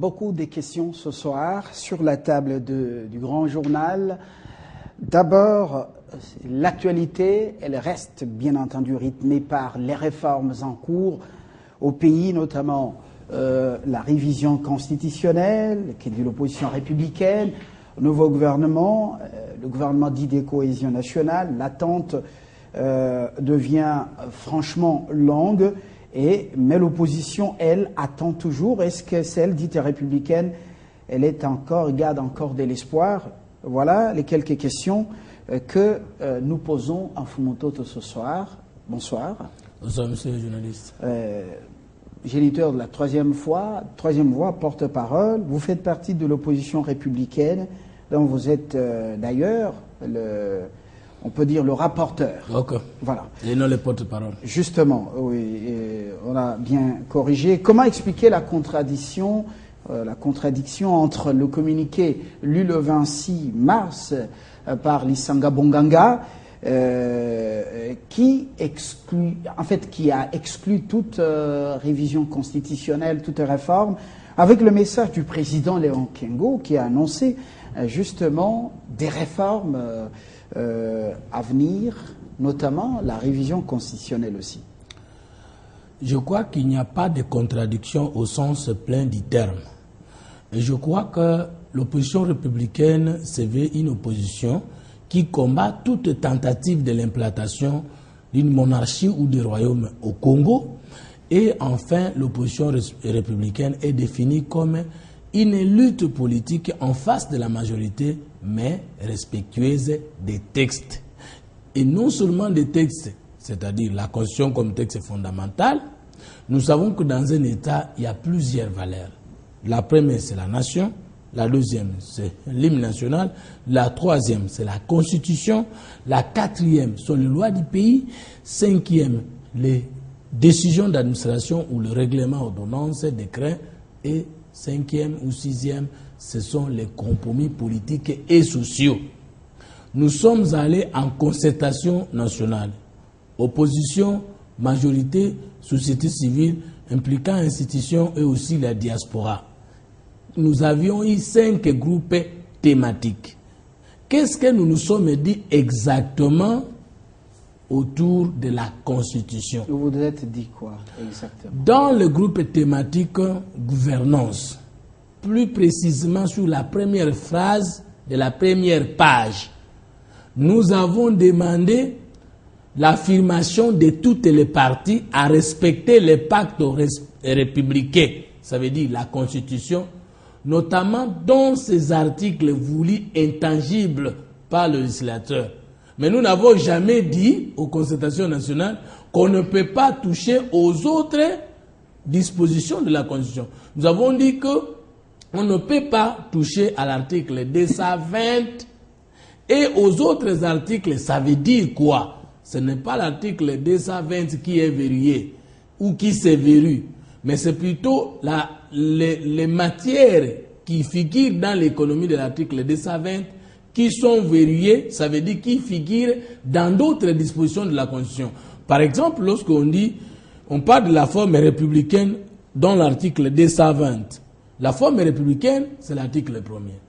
beaucoup de questions ce soir sur la table du grand journal. D'abord, l'actualité, elle reste bien entendu rythmée par les réformes en cours au pays, notamment la révision constitutionnelle, qui est de l'opposition républicaine, le nouveau gouvernement, le gouvernement dit de cohésion nationale. L'attente devient franchement longue, mais l'opposition, elle, attend toujours. Est-ce que celle dite républicaine, elle est garde encore de l'espoir? Voilà les quelques questions que nous posons en Fumototo ce soir. Bonsoir. Bonsoir, monsieur le journaliste. Géniteur de la troisième voix, porte-parole. Vous faites partie de l'opposition républicaine, dont vous êtes d'ailleurs on peut dire le rapporteur. Ok. Voilà. Et non le porte-parole. Justement, oui, on a bien corrigé. Comment expliquer la contradiction entre le communiqué lu le 26 mars par Lisanga Bonganga, qui a exclu toute révision constitutionnelle, toute réforme, avec le message du président Léon Kengo qui a annoncé justement des réformes à venir, notamment la révision constitutionnelle aussi. Je crois qu'il n'y a pas de contradiction au sens plein du terme. Et je crois que l'opposition républicaine se veut une opposition qui combat toute tentative de l'implantation d'une monarchie ou de royaume au Congo. Et enfin, l'opposition républicaine est définie comme une lutte politique en face de la majorité, mais respectueuse des textes. Et non seulement des textes, c'est-à-dire la Constitution comme texte fondamental. Nous savons que dans un État, il y a plusieurs valeurs. La première, c'est la nation. La deuxième, c'est l'hymne national. La troisième, c'est la Constitution. La quatrième sont les lois du pays. Cinquième, les décisions d'administration ou le règlement, ordonnance, décret. Et cinquième ou sixième, ce sont les compromis politiques et sociaux. Nous sommes allés en concertation nationale. Opposition, majorité, société civile, impliquant institutions et aussi la diaspora. Nous avions eu 5 groupes thématiques. Qu'est-ce que nous nous sommes dit exactement autour de la Constitution? Vous vous êtes dit quoi exactement? Dans le groupe thématique gouvernance, plus précisément sur la première phrase de la première page, nous avons demandé l'affirmation de toutes les parties à respecter les pactes républicains, ça veut dire la Constitution, notamment dans ces articles voulus intangibles par le législateur. Mais nous n'avons jamais dit aux concertations nationales qu'on ne peut pas toucher aux autres dispositions de la Constitution. Nous avons dit qu'on ne peut pas toucher à l'article 220 et aux autres articles. Ça veut dire quoi? Ce n'est pas l'article 220 qui est verrouillé ou qui se verrouille, mais c'est plutôt les matières qui figurent dans l'économie de l'article 220 qui sont verrouillées, ça veut dire qui figurent dans d'autres dispositions de la Constitution. Par exemple, on parle de la forme républicaine dans l'article 220. La forme républicaine, c'est l'article 1er.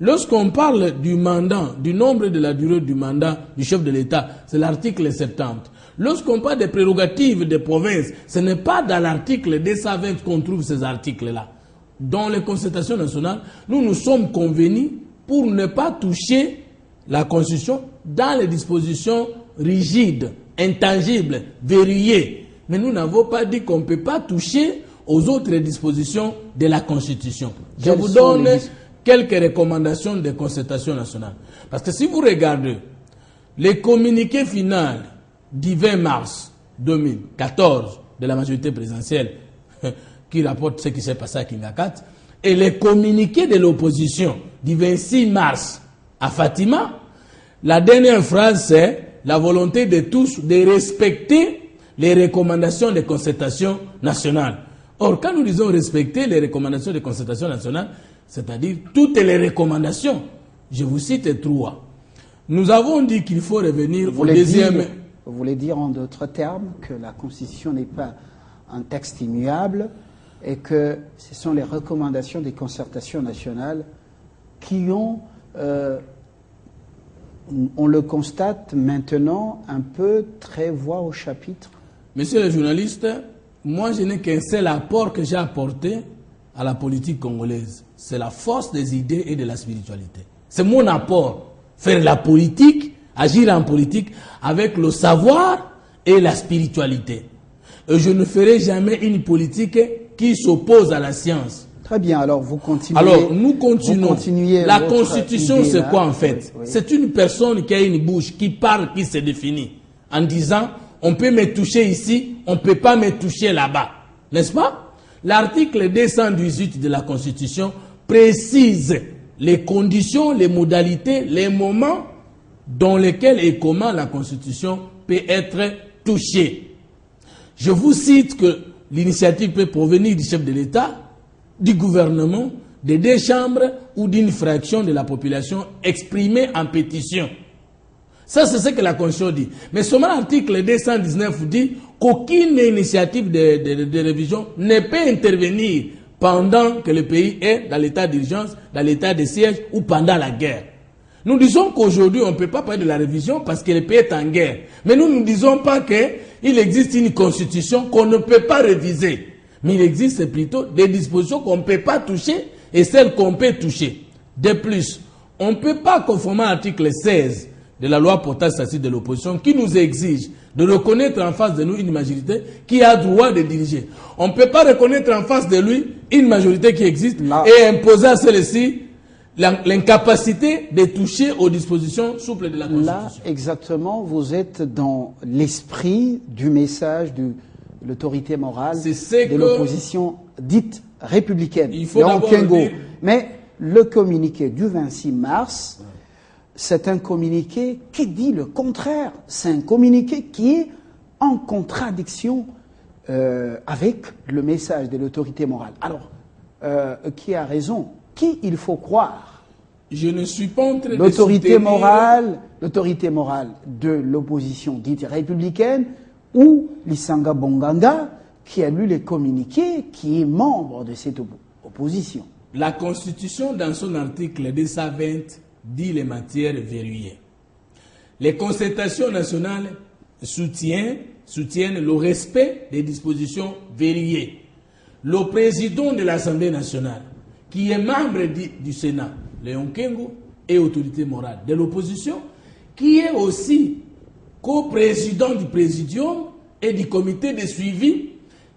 Lorsqu'on parle du mandat, du nombre de la durée du mandat du chef de l'État, c'est l'article 70. Lorsqu'on parle des prérogatives des provinces, ce n'est pas dans l'article 220 qu'on trouve ces articles-là. Dans les concertations nationales, nous nous sommes convenus pour ne pas toucher la Constitution dans les dispositions rigides, intangibles, verrouillées. Mais nous n'avons pas dit qu'on ne peut pas toucher aux autres dispositions de la Constitution. Je vous donne quelques recommandations des concertations nationales. Parce que si vous regardez les communiqués finaux du 20 mars 2014 de la majorité présidentielle qui rapporte ce qui s'est passé à Kingakat et les communiqués de l'opposition du 26 mars à Fatima, la dernière phrase c'est la volonté de tous de respecter les recommandations des concertations nationales. Or, quand nous disons respecter les recommandations des concertations nationales, c'est-à-dire toutes les recommandations, je vous cite 3. Nous avons dit qu'il faut revenir au deuxième... Vous voulez dire en d'autres termes que la Constitution n'est pas un texte immuable, et que ce sont les recommandations des concertations nationales qui ont, on le constate maintenant, un peu très voix au chapitre. Monsieur le journaliste, moi je n'ai qu'un seul apport que j'ai apporté à la politique congolaise. C'est la force des idées et de la spiritualité. C'est mon apport. Faire la politique, agir en politique avec le savoir et la spiritualité. Et je ne ferai jamais une politique qui s'oppose à la science. Très bien, alors vous continuez. Alors nous continuons. La Constitution, c'est quoi en fait? Oui. C'est une personne qui a une bouche, qui parle, qui se définit, en disant on peut me toucher ici, on ne peut pas me toucher là-bas. N'est-ce pas? L'article 218 de la Constitution précise les conditions, les modalités, les moments dans lesquels et comment la Constitution peut être touchée. Je vous cite que l'initiative peut provenir du chef de l'État, du gouvernement, des deux chambres ou d'une fraction de la population exprimée en pétition. Ça, c'est ce que la Constitution dit. Mais seulement l'article 219 dit qu'aucune initiative de révision ne peut intervenir pendant que le pays est dans l'état d'urgence, dans l'état de siège ou pendant la guerre. Nous disons qu'aujourd'hui, on ne peut pas parler de la révision parce que le pays est en guerre. Mais nous ne disons pas qu'il existe une constitution qu'on ne peut pas réviser. Mais il existe plutôt des dispositions qu'on ne peut pas toucher et celles qu'on peut toucher. De plus, on ne peut pas, conformément à l'article 16 de la loi portant statut de l'opposition, qui nous exige de reconnaître en face de nous une majorité qui a droit de diriger. On ne peut pas reconnaître en face de lui une majorité qui existe et imposer à celle-ci l'incapacité de toucher aux dispositions souples de la Constitution. Là, exactement, vous êtes dans l'esprit du message de l'autorité morale de l'opposition dite républicaine. Il faut d'abord dire... Mais le communiqué du 26 mars, c'est un communiqué qui dit le contraire. C'est un communiqué qui est en contradiction avec le message de l'autorité morale. Alors, qui a raison? Qui il faut croire? Je ne suis pas en train de l'autorité morale de l'opposition dite républicaine ou Lisanga Bonganga qui a lu les communiqués, qui est membre de cette opposition. La Constitution, dans son article 220, dit les matières verrouillées. Les concertations nationales soutiennent le respect des dispositions verrouillées. Le président de l'Assemblée nationale, qui est membre du Sénat, Léon Kengo, est autorité morale de l'opposition, qui est aussi co-président du Présidium et du comité de suivi,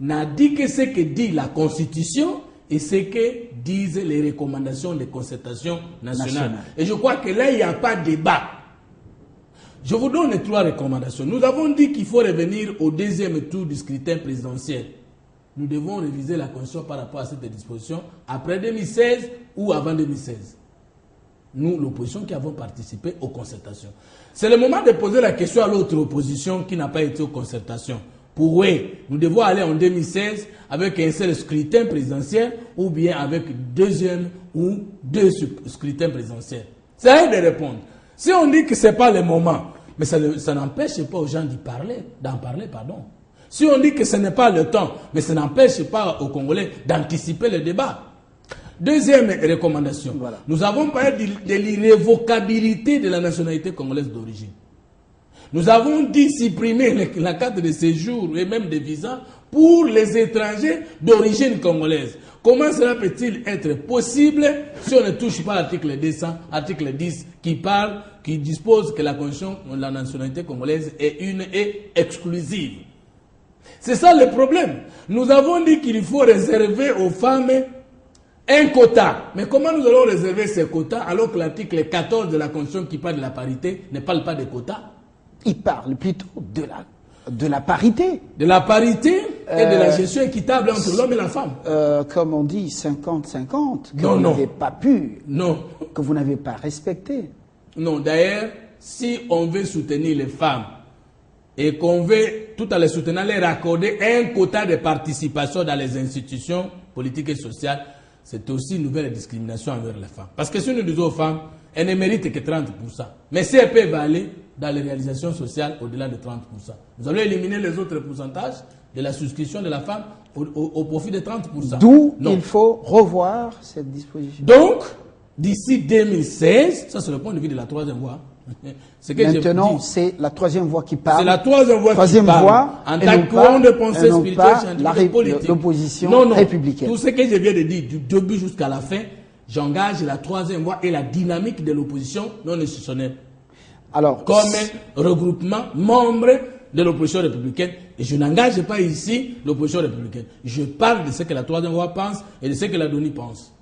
n'a dit que ce que dit la Constitution et ce que disent les recommandations des concertations nationales. Et je crois que là, il n'y a pas de débat. Je vous donne 3 recommandations. Nous avons dit qu'il faut revenir au deuxième tour du scrutin présidentiel. Nous devons réviser la Constitution par rapport à cette disposition après 2016 ou avant 2016. Nous, l'opposition qui avons participé aux concertations. C'est le moment de poser la question à l'autre opposition qui n'a pas été aux concertations. Nous devons aller en 2016 avec un seul scrutin présidentiel ou bien avec deuxième ou 2 scrutins présidentiels. C'est à eux de répondre. Si on dit que ce n'est pas le moment, mais ça n'empêche pas aux gens d'en parler. Si on dit que ce n'est pas le temps, mais ça n'empêche pas aux Congolais d'anticiper le débat. Deuxième recommandation. Voilà. Nous avons parlé de l'irrévocabilité de la nationalité congolaise d'origine. Nous avons dit supprimer la carte de séjour et même des visas pour les étrangers d'origine congolaise. Comment cela peut-il être possible si on ne touche pas l'article 200, article 10, qui dispose que la Constitution de la nationalité congolaise est une et exclusive? C'est ça le problème. Nous avons dit qu'il faut réserver aux femmes un quota. Mais comment nous allons réserver ces quotas alors que l'article 14 de la Constitution qui parle de la parité ne parle pas de quotas? Il parle plutôt de la parité. De la parité et de la gestion équitable entre l'homme et la femme. Comme on dit, 50-50, que vous n'avez pas pu, que vous n'avez pas respecté. Non, d'ailleurs, si on veut soutenir les femmes et qu'on veut, tout en les soutenant, leur accorder un quota de participation dans les institutions politiques et sociales, c'est aussi une nouvelle discrimination envers les femmes. Parce que si nous disons aux femmes, elles ne méritent que 30%. Mais si elles peuvent aller, dans les réalisations sociales au-delà de 30%. Nous allons éliminer les autres pourcentages de la souscription de la femme au profit de 30%. D'où il faut revoir cette disposition. Donc, d'ici 2016, ça c'est le point de vue de la troisième voie. Maintenant, c'est la troisième voie qui parle. C'est la troisième voie qui parle. En tant que courant de pensée spirituelle, scientifique et politique. L'opposition républicaine. Tout ce que je viens de dire, du début jusqu'à la fin, j'engage la troisième voie et la dynamique de l'opposition non institutionnelle. Alors, comme regroupement membre de l'opposition républicaine. Et je n'engage pas ici l'opposition républicaine. Je parle de ce que la troisième voie pense et de ce que la DONI pense.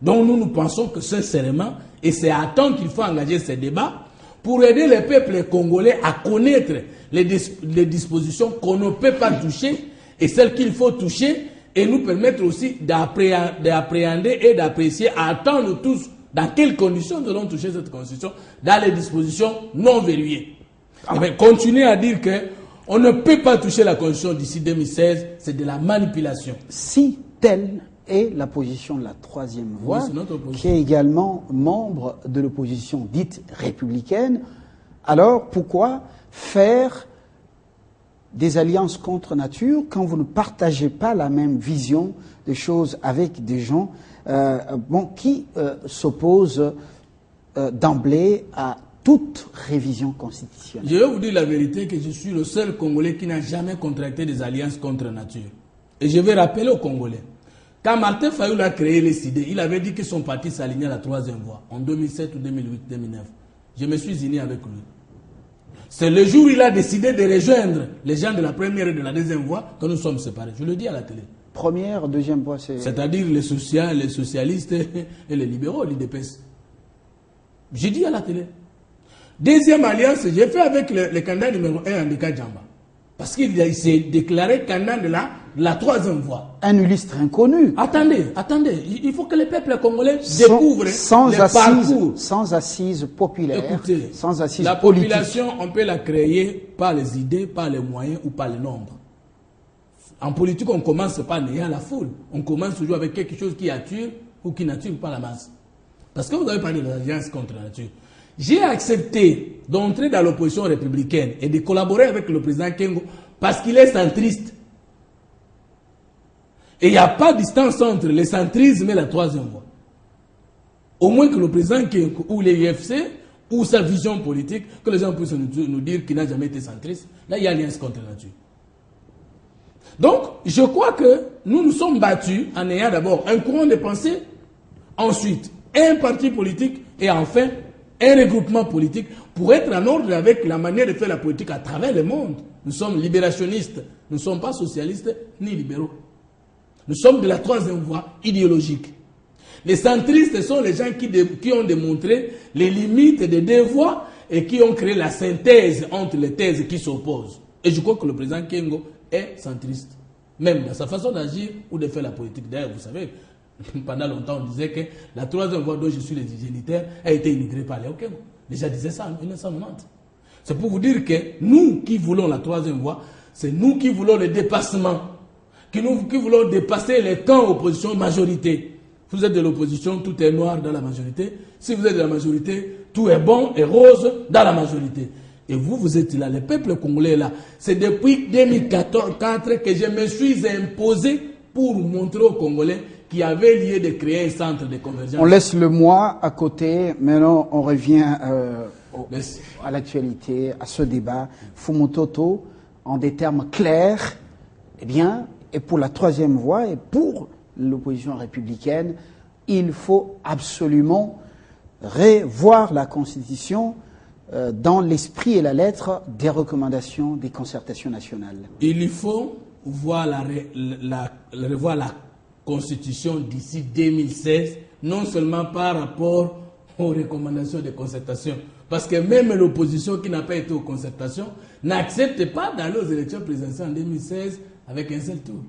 Donc nous pensons que sincèrement, et c'est à temps qu'il faut engager ces débats pour aider les peuples congolais à connaître les dispositions qu'on ne peut pas toucher et celles qu'il faut toucher et nous permettre aussi d'appréhender et d'apprécier à temps nous tous dans quelles conditions nous allons toucher cette constitution dans les dispositions non verrouillées. Mais continuer à dire qu'on ne peut pas toucher la constitution d'ici 2016, c'est de la manipulation. Si telle est la position de la troisième voie, oui, qui est également membre de l'opposition dite républicaine, alors pourquoi faire des alliances contre nature quand vous ne partagez pas la même vision des choses avec des gens qui s'opposent d'emblée à toute révision constitutionnelle? Je vais vous dire la vérité que je suis le seul Congolais qui n'a jamais contracté des alliances contre nature. Et je vais rappeler aux Congolais, quand Martin Fayulu a créé les CID, il avait dit que son parti s'alignait à la troisième voie, en 2007 ou 2008, 2009. Je me suis uni avec lui. C'est le jour où il a décidé de rejoindre les gens de la première et de la deuxième voie que nous sommes séparés. Je le dis à la télé. Première, deuxième voie, c'est... C'est-à-dire les socialistes et les libéraux, l'IDPS. J'ai dit à la télé. Deuxième alliance, j'ai fait avec le candidat numéro 1, Andika Djamba. Parce qu'il s'est déclaré candidat de la troisième voie. Un illustre inconnu. Attendez. Il faut que les peuples congolais découvrent les parcours. Sans assise populaire. Écoutez, sans assise la politique. population, on peut la créer par les idées, par les moyens ou par le nombre. En politique, on commence par n'ayant la foule. On commence toujours avec quelque chose qui attire ou qui n'attire pas la masse. Parce que vous avez parlé de l'alliance contre la nature. J'ai accepté d'entrer dans l'opposition républicaine et de collaborer avec le président Kengo parce qu'il est centriste. Et il n'y a pas de distance entre le centrisme et la troisième voie. Au moins que le président Kengo ou les UFC ou sa vision politique, que les gens puissent nous dire qu'il n'a jamais été centriste. Là, il y a alliance contre la nature. Donc, je crois que nous nous sommes battus en ayant d'abord un courant de pensée, ensuite un parti politique et enfin un regroupement politique pour être en ordre avec la manière de faire la politique à travers le monde. Nous sommes libérationnistes, nous ne sommes pas socialistes ni libéraux. Nous sommes de la troisième voie idéologique. Les centristes sont les gens qui ont démontré les limites des deux voies et qui ont créé la synthèse entre les thèses qui s'opposent. Et je crois que le président Kengo est centriste, même dans sa façon d'agir ou de faire la politique. D'ailleurs, vous savez, pendant longtemps, on disait que la troisième voie dont je suis les génitaires a été inaugurée par Léo Kengo. Déjà disait ça en 1990. C'est pour vous dire que nous qui voulons la troisième voie, c'est nous qui voulons le dépassement, qui voulons dépasser les camps opposition majorité. Vous êtes de l'opposition, tout est noir dans la majorité. Si vous êtes de la majorité, tout est bon et rose dans la majorité. Et vous êtes là, le peuple congolais est là. C'est depuis 2004 que je me suis imposé pour montrer aux Congolais qu'il y avait lieu de créer un centre de convergence. On laisse le moi à côté, maintenant on revient à l'actualité, à ce débat. Fumototo, en des termes clairs, eh bien, et pour la troisième voie et pour l'opposition républicaine, il faut absolument revoir la Constitution dans l'esprit et la lettre des recommandations des concertations nationales. Il faut revoir la Constitution d'ici 2016, non seulement par rapport aux recommandations des concertations, parce que même l'opposition qui n'a pas été aux concertations n'accepte pas d'aller aux élections présidentielles en 2016 avec un seul tour.